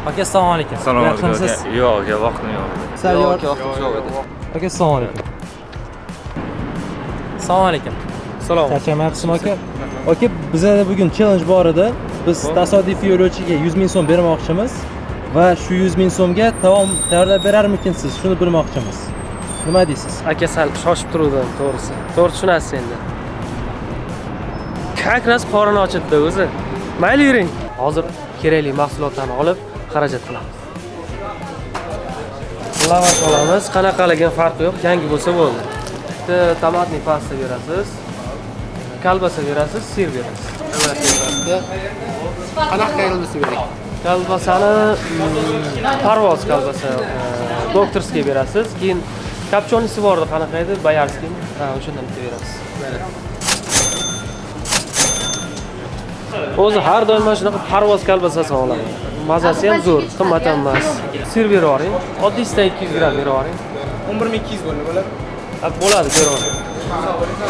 Aka assalomu alaykum. Assalomu alaykum. Yaxshimisiz? Yo'q, vaqtim yo'q. Sal yo'q. vaqtimiz yo'q edi. Aka assalomu alaykum. Assalomu alaykum. Salom. Charchamayapsizmi aka? Aka, bizda bugun challenge bor edi. Biz tasodifiy yo'lovchiga 100 ming so'm bermoqchimiz va shu 100 ming so'mga taom tayyorlab berarmikinsiz? Shuni bilmoqchimiz. Nima deysiz? Aka sal shoshib turuvdim, to'g'risi. To'g'ri tushunasiz endi. Как раз qorin ochibdi o'zi. Mayli yuring. Hozir kerakli mahsulotlarni olib xarajat qilamiz. Lavash olamiz. Qanaqaligini farqi yo'q, yangi bo'lsa bo'ldi. Bitta tomatli pasta berasiz. Kolbasa berasiz, sir berasiz. Qanaqa kolbasa bering? Kolbasani parvoz kolbasa, doktorskiy berasiz. Keyin kapchonisi bor edi, qanaqa edi? Bayarskiy. Ha, o'shandan bitta berasiz. O'zi har doim mana shunaqa parvoz kolbasasini olaman. Mazasi ham zo'r, qimmat ham emas. Sir berib yuboring. Oddiysidan 200 gram berib yuboring. 11200 bo'ladi. Bo'ladi, berib yuboring.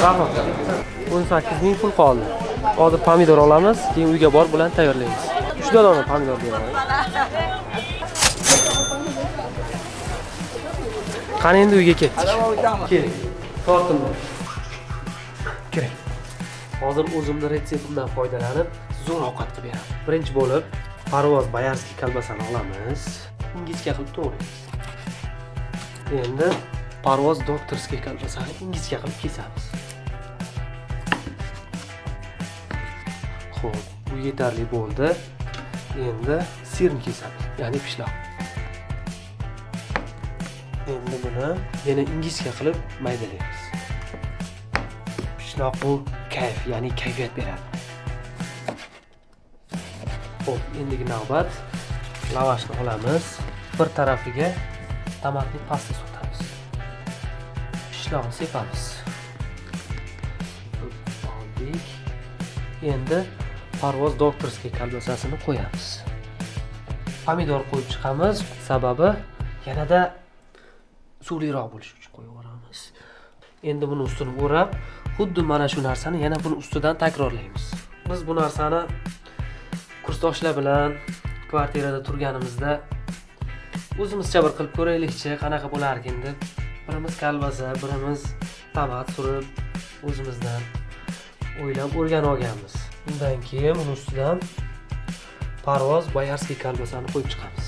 Rahmat. 18 ming pul qoldi. Hozir pomidor olamiz, keyin uyga borib bilan tayyorlaymiz. 3 dona pomidor berib yuboring. Qani endi uyga ketdik. Keling. Tortindim. Keling. Hozir o'zimning retseptimdan foydalanib, zo'r ovqat qilib beraman. Birinchi bo'lib, parvoz bayarskiy kolbasani olamiz. Ingichka qilib to'g'raymiz. Endi parvoz doktorskiy kolbasani ingichka qilib kesamiz. Xo'p, bu yetarli bo'ldi. Endi sirni kesamiz, ya'ni pishloq. Endi buni yana ingichka qilib maydalaymiz. Pishloq bu kayf, ya'ni kayfiyat beradi. Xo'p, endigi navbat lavashni olamiz. Bir tarafiga tomatli pasta surtamiz. Pishloqni sepamiz. Oldik. Endi parvoz doktorskiy kolbasasini qo'yamiz. Pomidor qo'yib chiqamiz, sababi yanada suvliroq bo'lishi uchun qo'yib yuboramiz. Endi buni ustini o'rab, xuddi mana shu narsani yana buni ustidan takrorlaymiz. Biz bu narsani kursdoshlar bilan kvartirada turganimizda o'zimizcha bir qilib ko'raylikchi, qanaqa bo'lar ekan deb birimiz kolbasa, birimiz tomat surib o'zimizdan o'ylab o'rganib olganmiz. Undan keyin uni ustidan parvoz bayarskiy kolbasani qo'yib chiqamiz.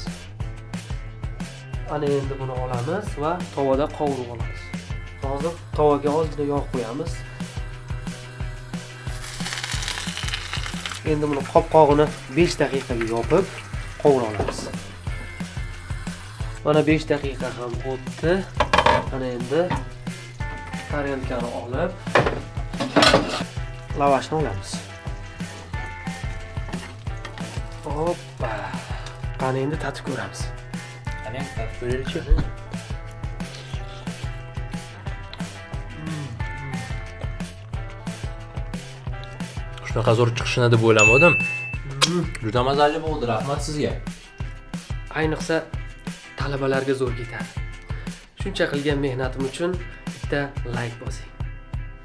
Ana endi buni olamiz va tovada qovurib olamiz. Hozir tovaga ozgina yog' qo'yamiz. Endi buni qopqog'ini 5 daqiqaga yopib qovura olamiz. Mana 5 daqiqa ham o'tdi. Mana endi tarelkani olib lavashni olamiz. Hoppa. Qani endi tatib ko'ramiz. Qani tatib ko'raylikchi. Shunaqa zo'r chiqishini deb o'ylamadim. Juda mazali bo'ldi, rahmat sizga. Ayniqsa talabalarga zo'r ketadi. Shuncha qilgan mehnatim uchun bitta like bosing.